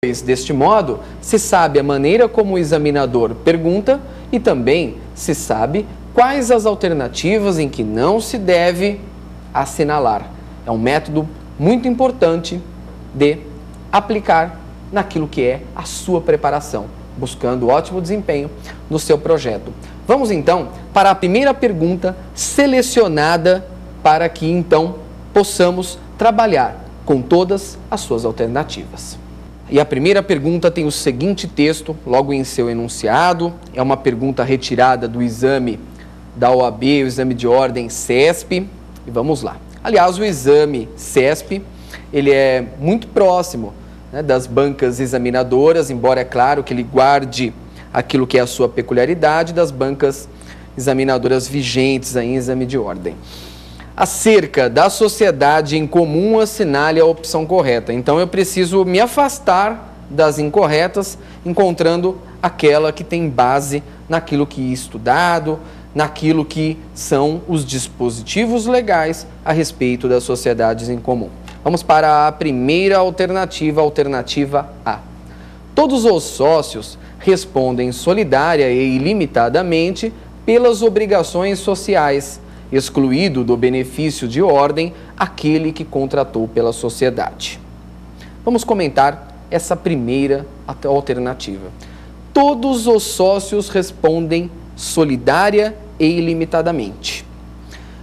Deste modo, se sabe a maneira como o examinador pergunta e também se sabe quais as alternativas em que não se deve assinalar. É um método muito importante de aplicar naquilo que é a sua preparação, buscando ótimo desempenho no seu projeto. Vamos então para a primeira pergunta selecionada para que então possamos trabalhar com todas as suas alternativas. E a primeira pergunta tem o seguinte texto, logo em seu enunciado, é uma pergunta retirada do exame da OAB, o exame de ordem CESP, e vamos lá. Aliás, o exame CESP, ele é muito próximo, né, das bancas examinadoras, embora é claro que ele guarde aquilo que é a sua peculiaridade das bancas examinadoras vigentes aí em exame de ordem. Acerca da sociedade em comum, assinale a opção correta. Então, eu preciso me afastar das incorretas, encontrando aquela que tem base naquilo que é estudado, naquilo que são os dispositivos legais a respeito das sociedades em comum. Vamos para a primeira alternativa, alternativa A. Todos os sócios respondem solidária e ilimitadamente pelas obrigações sociais, excluído do benefício de ordem aquele que contratou pela sociedade. Vamos comentar essa primeira alternativa. Todos os sócios respondem solidária e ilimitadamente.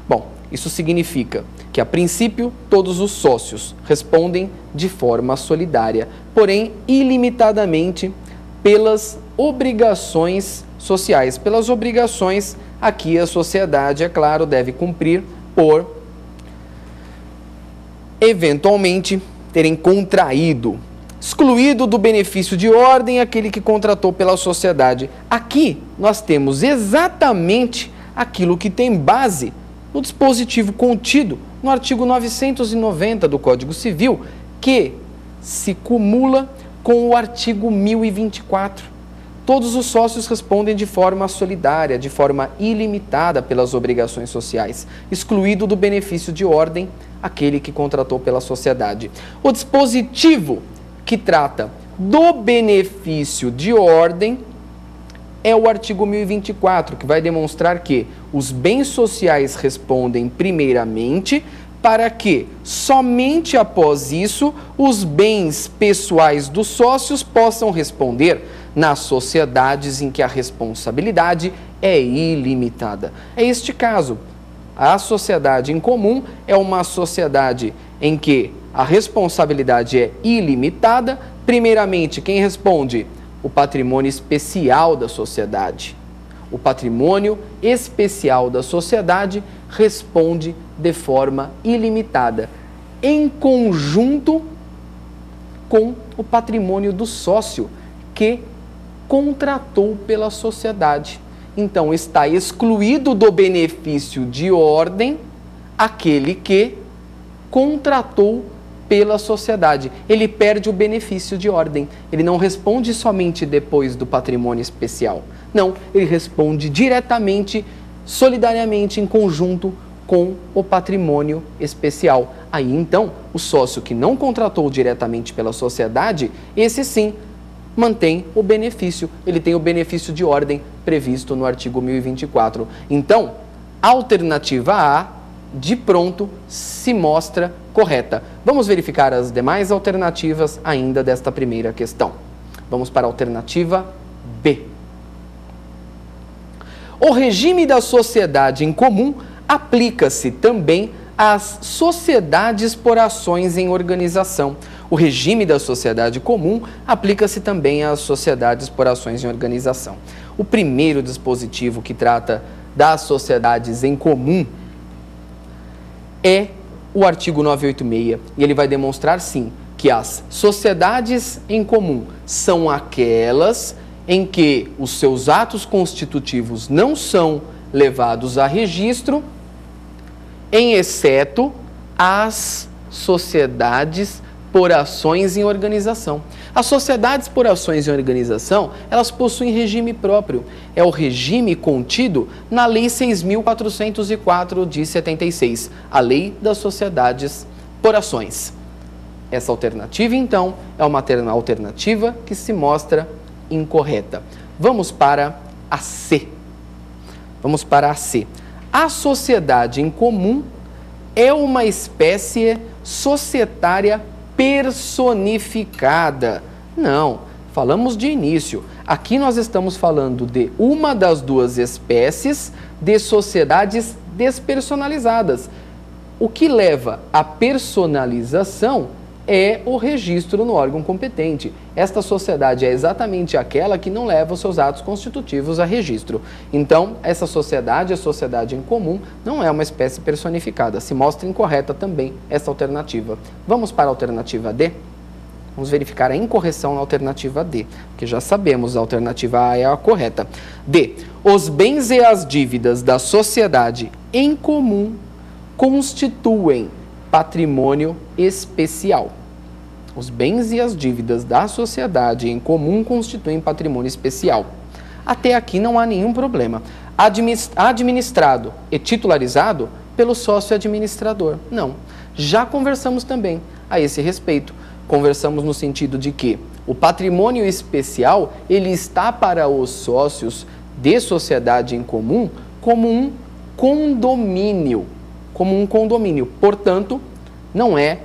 Bom, isso significa que, a princípio, todos os sócios respondem de forma solidária, porém, ilimitadamente pelas obrigações sociais, pelas obrigações aqui a sociedade, é claro, deve cumprir por, eventualmente, terem contraído, excluído do benefício de ordem aquele que contratou pela sociedade. Aqui nós temos exatamente aquilo que tem base no dispositivo contido no artigo 990 do Código Civil, que se cumula com o artigo 1024. Todos os sócios respondem de forma solidária, de forma ilimitada pelas obrigações sociais, excluído do benefício de ordem aquele que contratou pela sociedade. O dispositivo que trata do benefício de ordem é o artigo 1024, que vai demonstrar que os bens sociais respondem primeiramente, para que somente após isso os bens pessoais dos sócios possam responder nas sociedades em que a responsabilidade é ilimitada. É este caso. A sociedade em comum é uma sociedade em que a responsabilidade é ilimitada. Primeiramente, quem responde? O patrimônio especial da sociedade. O patrimônio especial da sociedade responde de forma ilimitada, em conjunto com o patrimônio do sócio que contratou pela sociedade. Então, está excluído do benefício de ordem aquele que contratou pela sociedade. Ele perde o benefício de ordem. Ele não responde somente depois do patrimônio especial. Não, ele responde diretamente, solidariamente, em conjunto com o patrimônio especial. Aí, então, o sócio que não contratou diretamente pela sociedade, esse sim mantém o benefício. Ele tem o benefício de ordem previsto no artigo 1024. Então, a alternativa A, de pronto, se mostra correta. Vamos verificar as demais alternativas ainda desta primeira questão. Vamos para a alternativa B. O regime da sociedade em comum aplica-se também às sociedades por ações em organização. O regime da sociedade comum aplica-se também às sociedades por ações em organização. O primeiro dispositivo que trata das sociedades em comum é o artigo 986, e ele vai demonstrar, sim, que as sociedades em comum são aquelas em que os seus atos constitutivos não são levados a registro, em exceto as sociedades por ações em organização. As sociedades por ações em organização, elas possuem regime próprio. É o regime contido na Lei 6.404 de 76, a Lei das Sociedades por Ações. Essa alternativa, então, é uma alternativa que se mostra incorreta. Vamos para a C. Vamos para a C. A sociedade em comum é uma espécie societária personificada. Não, falamos de início. Aqui nós estamos falando de uma das duas espécies de sociedades despersonalizadas. O que leva à personalização é o registro no órgão competente. Esta sociedade é exatamente aquela que não leva os seus atos constitutivos a registro. Então, essa sociedade, a sociedade em comum, não é uma espécie personificada. Se mostra incorreta também essa alternativa. Vamos para a alternativa D? Vamos verificar a incorreção na alternativa D, porque já sabemos a alternativa A é a correta. D. Os bens e as dívidas da sociedade em comum constituem patrimônio especial. Os bens e as dívidas da sociedade em comum constituem patrimônio especial. Até aqui não há nenhum problema. Administrado e titularizado pelo sócio administrador. Não. Já conversamos também a esse respeito. Conversamos no sentido de que o patrimônio especial, ele está para os sócios de sociedade em comum como um condomínio. Portanto, não é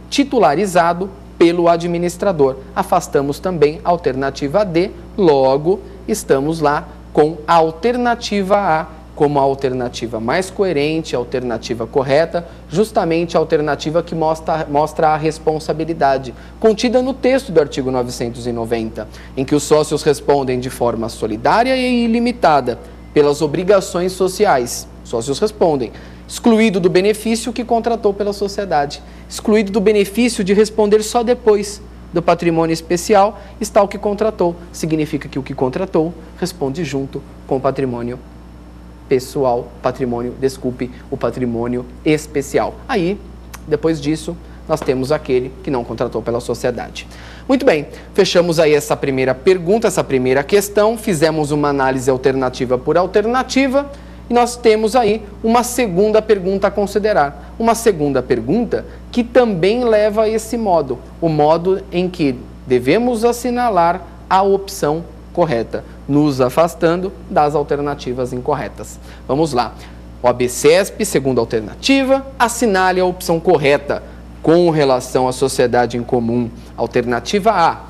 titularizado pelo administrador. Afastamos também a alternativa D, logo estamos lá com a alternativa A como a alternativa mais coerente, a alternativa correta, justamente a alternativa que mostra a responsabilidade, contida no texto do artigo 990, em que os sócios respondem de forma solidária e ilimitada pelas obrigações sociais. Os sócios respondem, excluído do benefício que contratou pela sociedade, excluído do benefício de responder só depois do patrimônio especial, está o que contratou. Significa que o que contratou responde junto com o patrimônio pessoal, o patrimônio especial. Aí, depois disso, nós temos aquele que não contratou pela sociedade. Muito bem, fechamos aí essa primeira pergunta, essa primeira questão, fizemos uma análise alternativa por alternativa e nós temos aí uma segunda pergunta a considerar. Uma segunda pergunta que também leva a esse modo, o modo em que devemos assinalar a opção correta, nos afastando das alternativas incorretas. Vamos lá. O OAB-CESP, segunda alternativa, assinale a opção correta com relação à sociedade em comum. Alternativa A.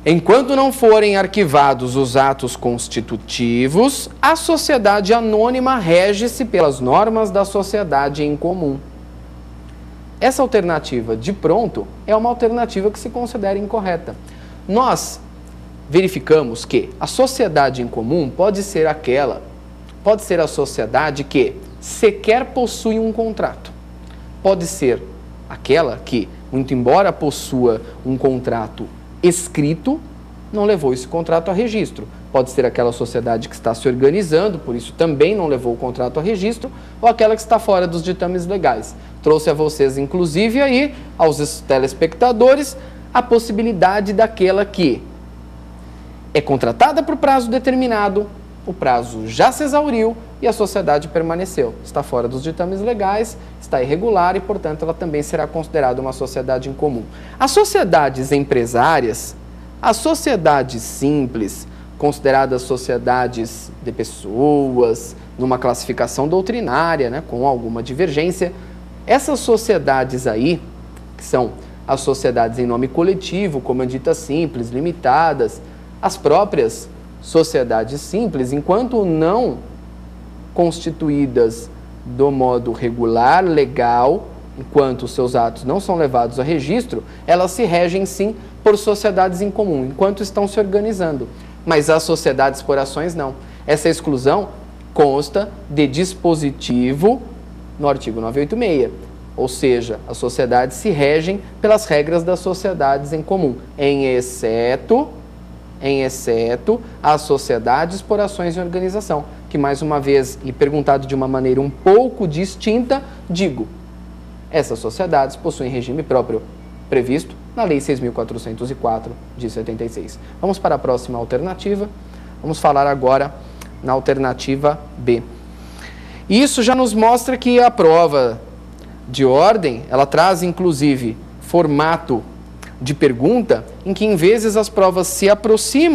Enquanto não forem arquivados os atos constitutivos, a sociedade anônima rege-se pelas normas da sociedade em comum. Essa alternativa, de pronto, é uma alternativa que se considera incorreta. Nós verificamos que a sociedade em comum pode ser a sociedade que sequer possui um contrato. Pode ser aquela que, muito embora possua um contrato escrito, não levou esse contrato a registro. Pode ser aquela sociedade que está se organizando, por isso também não levou o contrato a registro, ou aquela que está fora dos ditames legais. Trouxe a vocês, inclusive, aí, aos telespectadores, a possibilidade daquela que é contratada por prazo determinado, o prazo já se exauriu e a sociedade permaneceu. Está fora dos ditames legais, está irregular e, portanto, ela também será considerada uma sociedade em comum. As sociedades empresárias, as sociedades simples, consideradas sociedades de pessoas, numa classificação doutrinária, né, com alguma divergência, essas sociedades aí, que são as sociedades em nome coletivo, comanditas simples, limitadas, as próprias sociedades simples, enquanto não constituídas do modo regular, legal, enquanto os seus atos não são levados a registro, elas se regem sim por sociedades em comum, enquanto estão se organizando. Mas as sociedades por ações não. Essa exclusão consta de dispositivo no artigo 986. Ou seja, as sociedades se regem pelas regras das sociedades em comum, em exceto as sociedades por ações de organização, que mais uma vez, lhe perguntado de uma maneira um pouco distinta, digo, essas sociedades possuem regime próprio, previsto na Lei 6.404 de 76. Vamos para a próxima alternativa, vamos falar agora na alternativa B. Isso já nos mostra que a prova de ordem, ela traz inclusive formato de pergunta em que, em vezes, as provas se aproximam